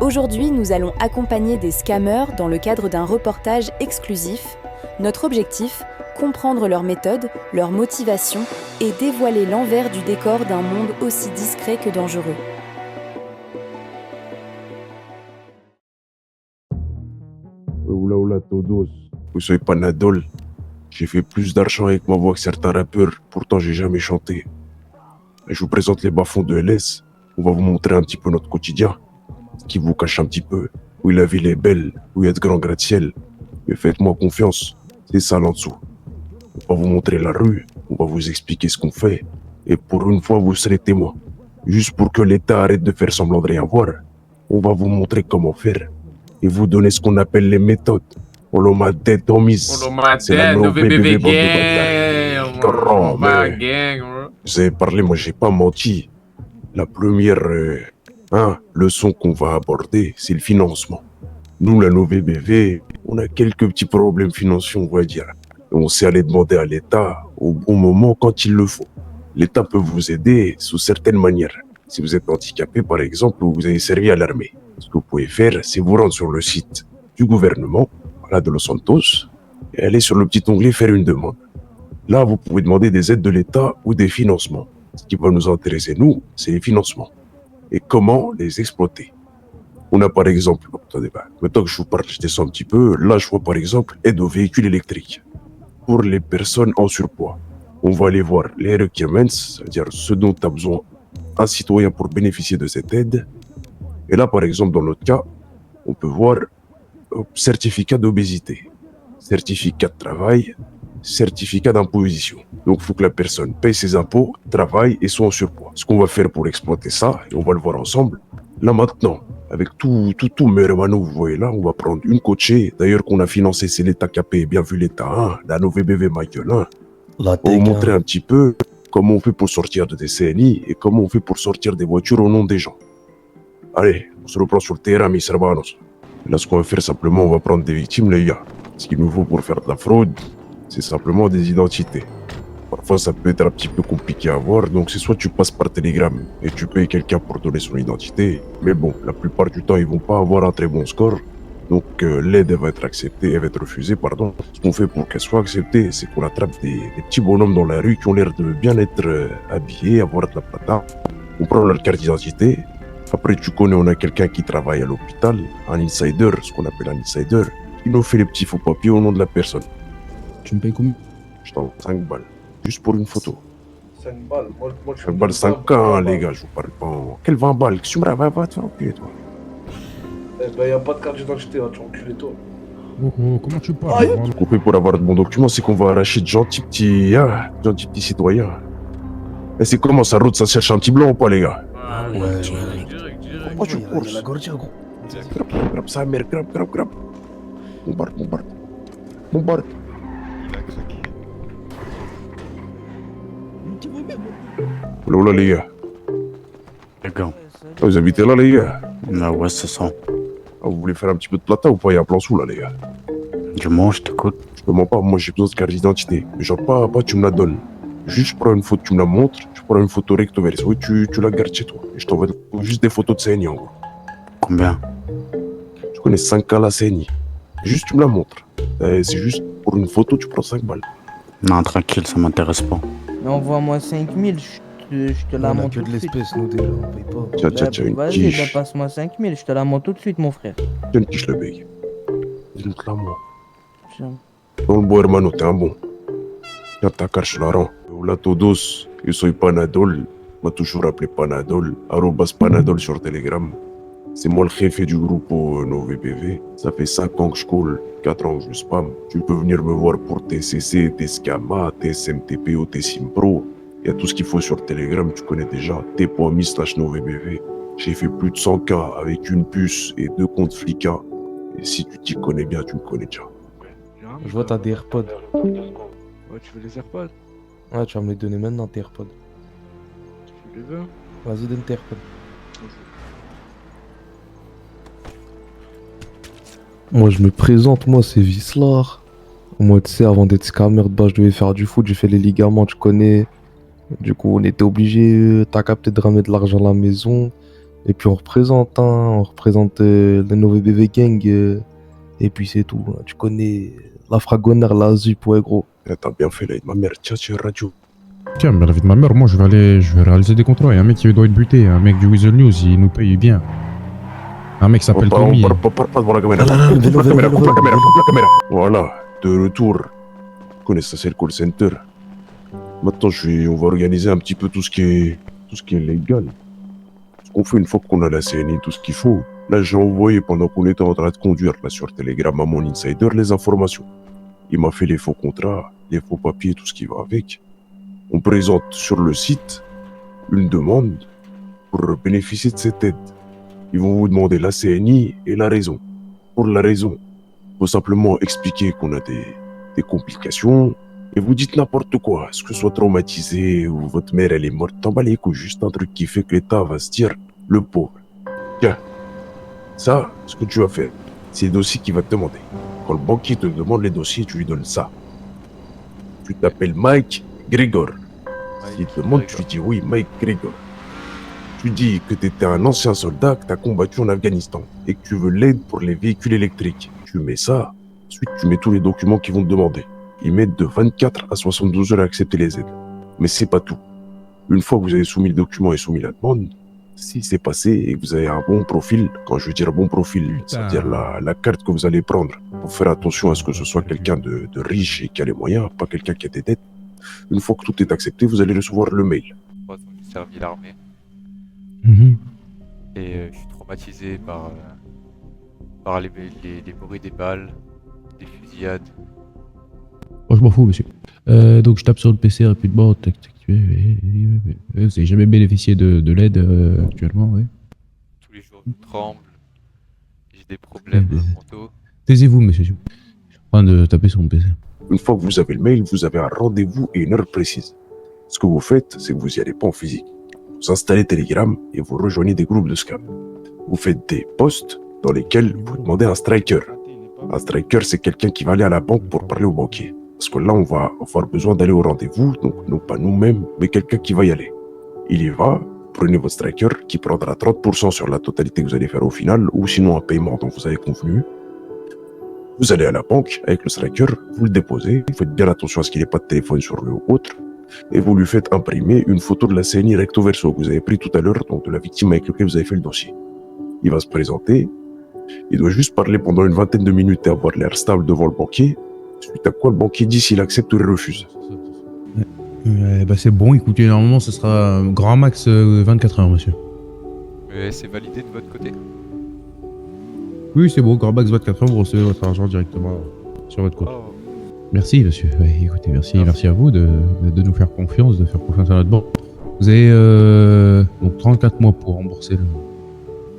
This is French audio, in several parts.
Aujourd'hui, nous allons accompagner des scammers dans le cadre d'un reportage exclusif. Notre objectif, comprendre leurs méthodes, leurs motivations et dévoiler l'envers du décor d'un monde aussi discret que dangereux. Oula oula todos, vous soyez pas Nadol. J'ai fait plus d'argent avec ma voix que certains rappeurs, pourtant j'ai jamais chanté. Et je vous présente les bas-fonds de LS. On va vous montrer un petit peu notre quotidien, ce qui vous cache un petit peu, où la ville est belle, où il y a de grands gratte-ciel. Mais faites-moi confiance, c'est ça là en dessous. On va vous montrer la rue, on va vous expliquer ce qu'on fait, et pour une fois vous serez témoin. Juste pour que l'État arrête de faire semblant de rien voir, on va vous montrer comment faire, et vous donner ce qu'on appelle les méthodes. On l'a ma tête en mise. C'est la nouvelle bébé bande de bâtards. Vous avez parlé, moi j'ai pas menti. La première leçon qu'on va aborder, c'est le financement. Nous, la nouvelle BV, on a quelques petits problèmes financiers, on va dire. Et on sait aller demander à l'État au bon moment quand il le faut. L'État peut vous aider sous certaines manières. Si vous êtes handicapé, par exemple, ou vous avez servi à l'armée, ce que vous pouvez faire, c'est vous rendre sur le site du gouvernement, là de Los Santos, et aller sur le petit onglet faire une demande. Là, vous pouvez demander des aides de l'État ou des financements. Ce qui va nous intéresser, nous, c'est les financements. Et comment les exploiter. On a par exemple, attendez, maintenant que je vous parle, je descends un petit peu, là je vois par exemple aide aux véhicules électriques. Pour les personnes en surpoids, on va aller voir les requirements, c'est-à-dire ce dont a besoin un citoyen pour bénéficier de cette aide. Et là, par exemple, dans notre cas, on peut voir certificat d'obésité, certificat de travail, certificat d'imposition. Donc, il faut que la personne paye ses impôts, travaille et soit en surpoids. Ce qu'on va faire pour exploiter ça, et on va le voir ensemble, là maintenant, avec tout mes hermanos, vous voyez là, on va prendre une coachée, d'ailleurs qu'on a financé, c'est l'État qui a payé, bien vu l'État, hein, la nouvelle BV Michael, hein. On va vous montrer un petit peu comment on fait pour sortir de des CNI et comment on fait pour sortir des voitures au nom des gens. Allez, on se reprend sur le terrain, mis hermanos. Là, ce qu'on va faire simplement, on va prendre des victimes, les gars. Ce qu'il nous faut pour faire de la fraude, c'est simplement des identités. Parfois, ça peut être un petit peu compliqué à avoir, donc c'est soit tu passes par Telegram et tu payes quelqu'un pour donner son identité, mais bon, la plupart du temps, ils vont pas avoir un très bon score, donc l'aide va être acceptée, elle va être refusée, pardon. Ce qu'on fait pour qu'elle soit acceptée, c'est qu'on attrape des petits bonhommes dans la rue qui ont l'air de bien être habillés, avoir de la plata. On prend leur carte d'identité. Après, tu connais, on a quelqu'un qui travaille à l'hôpital, un insider, ce qu'on appelle un insider, qui nous fait les petits faux papiers au nom de la personne. Tu me payes combien? Je t'en 5 balles. Juste pour une photo. 5 balles, moi 5 balles, 5 ans, les gars, je vous parle pas. Quel 20 balles? Qu'est-ce que tu me racontes? Va te faire enculer, toi. Eh ben, y'a pas de carte d'identité, va te faire enculer, toi. Oh, comment tu parles? Ce qu'on fait pour avoir de bons documents, c'est qu'on va arracher de gentils petits citoyens. Et c'est comment ça route, ça cherche un petit blanc ou pas, les gars? Ouais. Pourquoi tu courses? La gorgia, gros. Grappe sa mère, grappe. Bombarde. Oula, les gars. Les gars. Vous habitez là, les gars? Ah ouais, c'est ça. Vous voulez faire un petit peu de plata ou pas? Il y a un plan sous là, les gars. Dis-moi, je t'écoute. Je te mens pas, moi j'ai besoin de carte d'identité. Mais genre pas tu me la donnes. Juste je prends une photo, tu me la montres, je prends une photo recto verso et tu la gardes chez toi. Et je t'envoie juste des photos de CNI en gros. Combien? Tu connais 5K la CNI. Juste tu me la montres. C'est juste pour une photo, tu prends 5 balles. Non, tranquille, ça m'intéresse pas. Mais envoie-moi 5000, je te la On a monte que tout de de suite. l'espèce, nous déjà, on paye pas. Tiens, une Vas-y, quiche. passe-moi 5000, je te la monte tout de suite, mon frère. Tiens, une quiche le bec. Montre-la moi. Tiens. Dans le beau hermano, t'es un bon. Tiens ta carte, je la rends. Hola todos, yo soy Panadol. M'a toujours appelé Panadol. @Panadol sur Telegram. C'est moi le chef du groupe NoVBV. Ça fait 5 ans que je coule, 4 ans que je spam. Tu peux venir me voir pour tes CC, tes Scama, tes SMTP ou tes Simpro. Il y a tout ce qu'il faut sur Telegram, tu connais déjà. T.me/NoVBV. J'ai fait plus de 100K avec une puce et 2 comptes Flicka. Et si tu t'y connais bien, tu me connais déjà. Je vois t'as des AirPods. Ouais, tu veux les AirPods? Ouais, tu vas me les donner maintenant, tes AirPods. Tu les veux? Vas-y, donne tes AirPods. Moi, je me présente, moi, c'est Vislar. Moi, tu sais, avant d'être scammer de base, je devais faire du foot, j'ai fait les ligaments, tu connais. Du coup, on était obligé, t'as capté de ramener de l'argent à la maison. Et puis on représente, hein, on représente la Nové BV Gang. Et puis c'est tout, hein. Tu connais la Fragonner, la ZUP, ouais gros. Eh, t'as bien fait, là, ma mère. Tiens, sur radio. Tiens, mais la vie de ma mère, moi je vais réaliser des contrats. Il y a un mec qui doit être buté, un mec du Weasel News, il nous paye bien. Un mec qui s'appelle Tommy. On parle pas devant la caméra. Ah, Coupe la caméra, vélo, coupe la vélo, caméra, vélo. coupe la caméra. Voilà, de retour. Vous connaissez ça, c'est le call center. Maintenant, on va organiser un petit peu tout ce qui est légal. Ce qu'on fait une fois qu'on a la CNI, tout ce qu'il faut. Là, j'ai envoyé pendant qu'on était en train de conduire là sur Telegram à mon insider les informations. Il m'a fait les faux contrats, les faux papiers, tout ce qui va avec. On présente sur le site une demande pour bénéficier de cette aide. Ils vont vous demander la CNI et la raison. Pour la raison, il faut simplement expliquer qu'on a des complications et vous dites n'importe quoi. Est-ce que soit traumatisé ou votre mère elle est morte, t'en bats les couilles. Juste un truc qui fait que l'État va se dire, le pauvre. Tiens, ça, ce que tu vas faire, c'est le dossier qu'il va te demander. Quand le banquier te demande les dossiers, tu lui donnes ça. Tu t'appelles Mike Grigor. S'il te demande, tu lui dis oui, Mike Grigor. Tu dis que tu étais un ancien soldat, que tu as combattu en Afghanistan et que tu veux l'aide pour les véhicules électriques. Tu mets ça, ensuite tu mets tous les documents qu'ils vont te demander. Ils mettent de 24 à 72 heures à accepter les aides. Mais c'est pas tout. Une fois que vous avez soumis le document et soumis la demande, si c'est passé et que vous avez un bon profil, quand je veux dire bon profil, c'est-à-dire la carte que vous allez prendre, pour faire attention à ce que ce soit quelqu'un de riche et qui a les moyens, pas quelqu'un qui a des dettes. Une fois que tout est accepté, vous allez recevoir le mail. 3 ans que j'ai servi l'armée Mhm. et je suis traumatisé par les bruits des balles, des fusillades. Oh, je m'en fous, monsieur. Donc je tape sur le PC rapidement. Tac, tac, vous n'avez jamais bénéficié de l'aide actuellement, oui. Tous les jours je tremble, j'ai des problèmes mentaux. Taisez-vous, monsieur. Je suis en train de taper sur mon PC. Une fois que vous avez le mail, vous avez un rendez-vous et une heure précise. Ce que vous faites, c'est que vous n'y allez pas en physique. Vous installez Telegram et vous rejoignez des groupes de scam. Vous faites des posts dans lesquels vous demandez un striker. Un striker, c'est quelqu'un qui va aller à la banque pour parler au banquier. Parce que là, on va avoir besoin d'aller au rendez-vous, donc non pas nous-mêmes, mais quelqu'un qui va y aller. Il y va, prenez votre striker qui prendra 30% sur la totalité que vous allez faire au final, ou sinon un paiement dont vous avez convenu. Vous allez à la banque avec le striker, vous le déposez, vous faites bien attention à ce qu'il n'ait pas de téléphone sur lui ou autre, et vous lui faites imprimer une photo de la CNI recto verso que vous avez pris tout à l'heure, donc de la victime avec laquelle vous avez fait le dossier. Il va se présenter, il doit juste parler pendant une vingtaine de minutes et avoir l'air stable devant le banquier, suite à quoi le banquier dit s'il accepte ou il refuse. Bah c'est bon, écoutez, normalement ce sera grand max 24 heures, monsieur. Mais c'est validé de votre côté? Oui, c'est bon, grand max 24 heures, vous recevez votre argent directement sur votre compte. Oh, Merci, monsieur. Ouais, écoutez, merci à vous de nous faire confiance, de faire confiance à notre banque. Vous avez donc 34 mois pour rembourser le...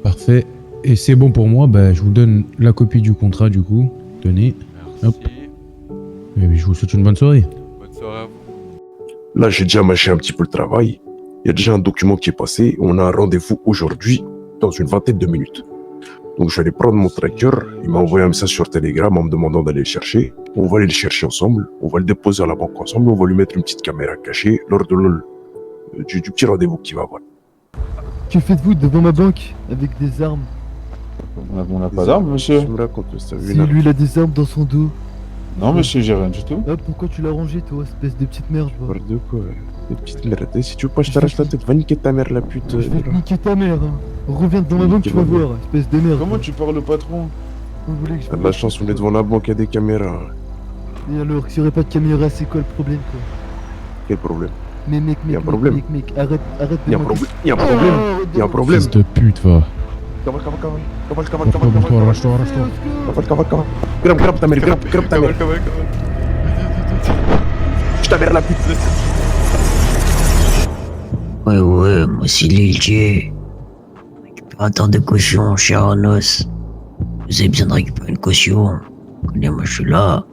Parfait. Et c'est bon pour moi, bah, je vous donne la copie du contrat du coup. Tenez. merci. Hop. Et puis, je vous souhaite une bonne soirée. Bonne soirée à vous. Là, j'ai déjà mâché un petit peu le travail. Il y a déjà un document qui est passé. On a un rendez-vous aujourd'hui, dans une vingtaine de minutes. Donc, je vais aller prendre mon tracker. Il m'a envoyé un message sur Telegram en me demandant d'aller le chercher. On va aller le chercher ensemble. On va le déposer à la banque ensemble. On va lui mettre une petite caméra cachée lors de du petit rendez-vous qu'il va avoir. Que faites-vous devant ma banque avec des armes? On n'a pas d'armes, monsieur. Je me raconte, ça Si lui il a des armes dans son dos. Non, monsieur, j'ai rien du tout. Ah, pourquoi tu l'as rangé toi, espèce de petite merde? Parle de quoi? Des petites merdes. Et si tu veux pas, je t'arrache la tête. Va niquer ta mère, la pute. Je vais te niquer ta mère. Hein. Reviens dans ma banque, tu vas voir, espèce de merde. Comment tu parles au patron? Vous voulez que je... T'as de la chance, on est devant la banque, il y a des caméras. Et alors, s'il n'y aurait pas de caméra, c'est quoi le problème quoi? Quel problème? Mais mec, Y a un problème. mec, arrête Il y a un problème. Il y a un problème. Il y a un problème. Fils de pute, va. Cavale. Arrache-toi. Grave ta mère, grave ta mère. Je ta mère, la pute. Ouais, moi c'est Liltier. Récupérateur de caution, cher Anos. Vous avez besoin de récupérer une caution. Connais, moi je suis là.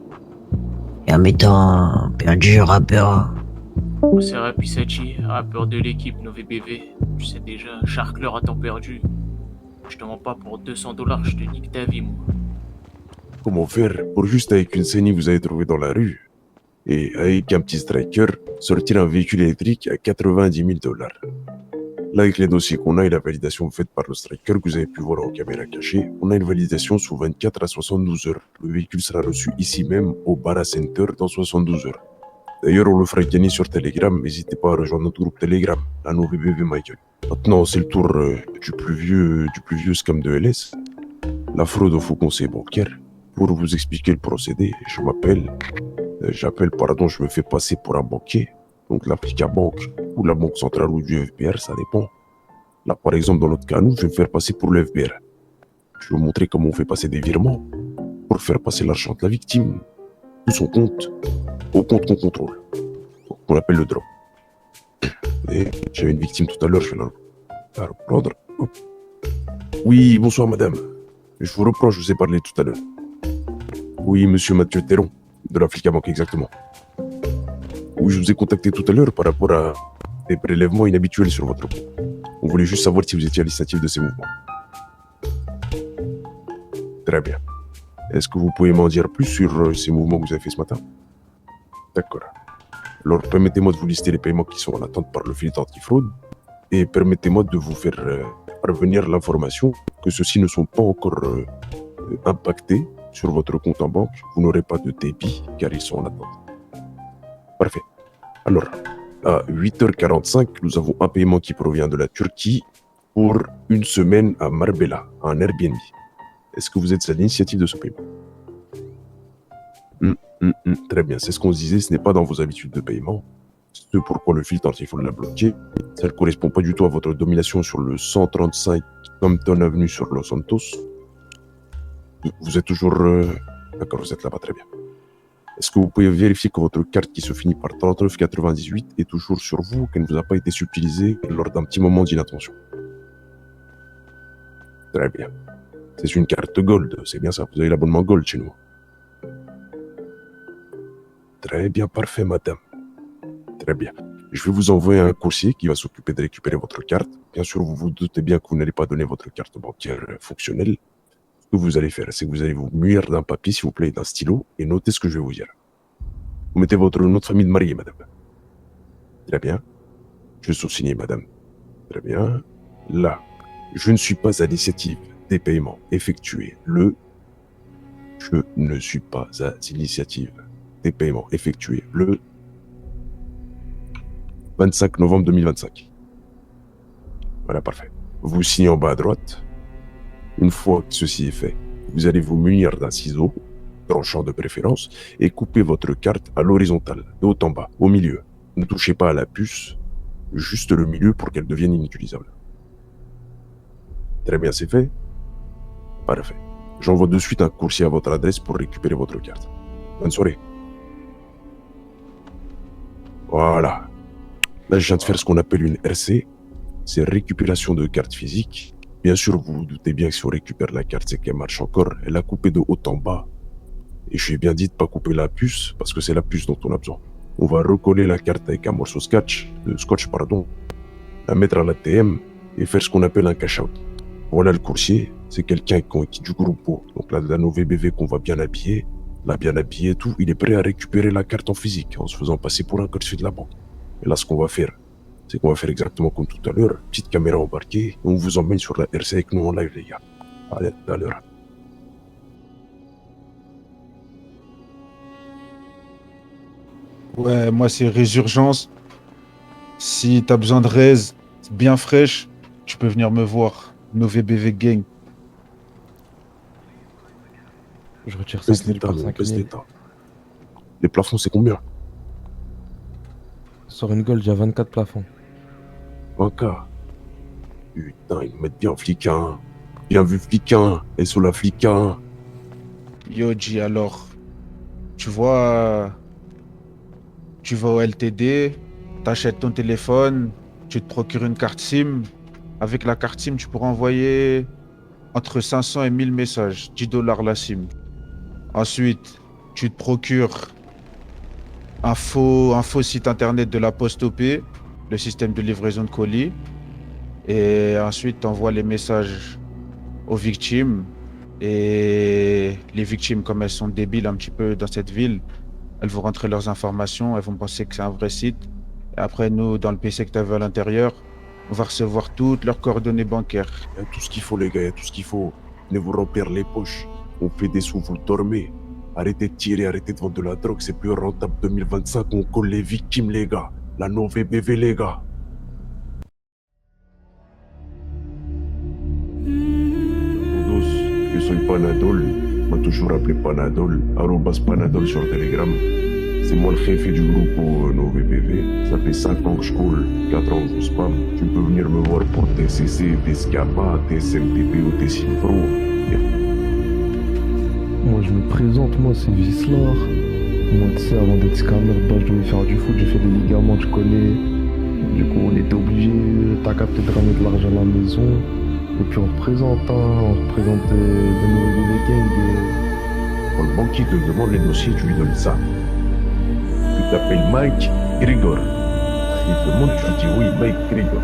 Et en mettant perdu, rappeur. C'est Rapisachi, rappeur de l'équipe NovéBV. Tu sais déjà, charcleur à temps perdu. Je te mens pas pour 200$, je te nique ta vie, moi. Comment faire pour juste avec une CENI vous avez trouvé dans la rue et avec un petit striker sortir un véhicule électrique à $90 000? Là, avec les dossiers qu'on a et la validation faite par le striker que vous avez pu voir en caméra cachée, on a une validation sous 24 à 72 heures. Le véhicule sera reçu ici même au Bara Center dans 72 heures. D'ailleurs, on le fera gagner sur Telegram. N'hésitez pas à rejoindre notre groupe Telegram, la nouvelle BV Michael. Maintenant, c'est le tour du plus vieux scam de LS, la fraude au faux conseil bancaire. Pour vous expliquer le procédé, je me fais passer pour un banquier, donc l'Africa Bank ou la Banque Centrale ou du FBR, ça dépend. Là, par exemple, dans notre cas, nous, je vais me faire passer pour le FBR. Je vais vous montrer comment on fait passer des virements pour faire passer l'argent de la victime de son compte au compte qu'on contrôle, qu'on appelle le drop. Et j'avais une victime tout à l'heure, je vais la reprendre. Hop. Oui, bonsoir madame. Je vous reprends, je vous ai parlé tout à l'heure. Oui, monsieur Mathieu Théron, de l'Africa Bank, exactement. Oui, je vous ai contacté tout à l'heure par rapport à des prélèvements inhabituels sur votre compte. On voulait juste savoir si vous étiez à l'initiative de ces mouvements. Très bien. Est-ce que vous pouvez m'en dire plus sur ces mouvements que vous avez fait ce matin? D'accord. Alors, permettez-moi de vous lister les paiements qui sont en attente par le filtre antifraude et permettez-moi de vous faire parvenir l'information que ceux-ci ne sont pas encore impactés sur votre compte en banque. Vous n'aurez pas de débit car ils sont en attente. Parfait. Alors, à 8h45, nous avons un paiement qui provient de la Turquie pour une semaine à Marbella, un Airbnb. Est-ce que vous êtes à l'initiative de ce paiement? Très bien, c'est ce qu'on se disait, ce n'est pas dans vos habitudes de paiement. C'est pourquoi le filtre antifraude l'a bloqué. Ça ne correspond pas du tout à votre domination sur le 135 Compton Avenue sur Los Santos. Vous êtes toujours... D'accord, vous êtes là-bas, très bien. Est-ce que vous pouvez vérifier que votre carte qui se finit par 3998 est toujours sur vous, qu'elle ne vous a pas été subtilisée lors d'un petit moment d'inattention? Très bien. C'est une carte Gold, c'est bien ça, vous avez l'abonnement Gold chez nous. Très bien, parfait, madame. Très bien. Je vais vous envoyer un coursier qui va s'occuper de récupérer votre carte. Bien sûr, vous vous doutez bien que vous n'allez pas donner votre carte bancaire fonctionnelle. Ce que vous allez faire, c'est que vous allez vous munir d'un papier, s'il vous plaît, et d'un stylo, et notez ce que je vais vous dire. Vous mettez votre nom de famille de mariée, madame. Très bien. Je sous-signe, madame. Très bien. Là, je ne suis pas à l'initiative des paiements effectués le... Je ne suis pas à l'initiative des paiements effectués le 25 novembre 2025. Voilà, parfait. Vous signez en bas à droite. Une fois que ceci est fait, vous allez vous munir d'un ciseau, tranchant de préférence, et couper votre carte à l'horizontale, de haut en bas, au milieu. Ne touchez pas à la puce, juste le milieu pour qu'elle devienne inutilisable. Très bien, c'est fait. Parfait. J'envoie de suite un coursier à votre adresse pour récupérer votre carte. Bonne soirée. Voilà. Là, je viens de faire ce qu'on appelle une RC. C'est récupération de carte physique. Bien sûr, vous vous doutez bien que si on récupère la carte, c'est qu'elle marche encore. Elle a coupé de haut en bas. Et je lui ai bien dit de ne pas couper la puce, parce que c'est la puce dont on a besoin. On va recoller la carte avec un morceau de scotch, la mettre à l'ATM et faire ce qu'on appelle un cash-out. Voilà le coursier, c'est quelqu'un qui du groupe. Donc là, la nouvelle BV qu'on va bien habiller, l'a bien habillé et tout, il est prêt à récupérer la carte en physique en se faisant passer pour un coursier de la banque. Et là, ce qu'on va faire, c'est qu'on va faire exactement comme tout à l'heure, petite caméra embarquée, et on vous emmène sur la RC avec nous en live, les gars. Allez, à tout à l'heure. Ouais, moi c'est Résurgence. Si t'as besoin de raise bien fraîche, tu peux venir me voir. NoVBV Gang. Je retire Baisse 5 000 l'état, par 5 baisse 000. l'état. Les plafonds, c'est combien? Sur une gold, il y a 24 plafonds. Ok. Putain, ils me mettent bien fliquin. Bien vu fliquin. Et sur la fliquin. Yo G, alors, tu vois, tu vas au LTD, t'achètes ton téléphone, tu te procures une carte SIM. Avec la carte SIM, tu pourras envoyer entre 500 et 1000 messages, 10 $ la SIM. Ensuite, tu te procures un faux site internet de la Poste OP, le système de livraison de colis. Et ensuite, tu envoies les messages aux victimes. Et les victimes, comme elles sont débiles un petit peu dans cette ville, elles vont rentrer leurs informations, elles vont penser que c'est un vrai site. Et après, nous, dans le PC que tu avais à l'intérieur, On va recevoir toutes leurs coordonnées bancaires. Il y a tout ce qu'il faut, les gars, il y a tout ce qu'il faut. Venez vous remplir les poches. On fait des sous, vous le dormez. Arrêtez de tirer, arrêtez de vendre de la drogue, c'est plus rentable 2025. On colle les victimes, les gars. La non-VBV, les gars. Todos, je suis Panadol. M'a toujours appelé Panadol. Arrobas Panadol sur Telegram. C'est moi le chef du groupe non-VBV. Ça fait 5 ans que je coule, 4 ans que je spam. Tu peux venir me voir pour TCC, TSCAPA, TSMPP ou TSIMPRO. Moi, je me présente, moi, c'est Vislar. Moi, tu sais, avant d'être scammer, je devais faire du foot, j'ai fait des ligaments, tu connais. Du coup, on était obligé, t'as capté de ramener de l'argent à la maison. Et puis, on représente le nouveau bébé gang. Quand le banquier te demande les dossiers, tu lui donnes ça. Tu t'appelles Mike Grigor. Il te demande, tu lui dis oui, Mike Grigor.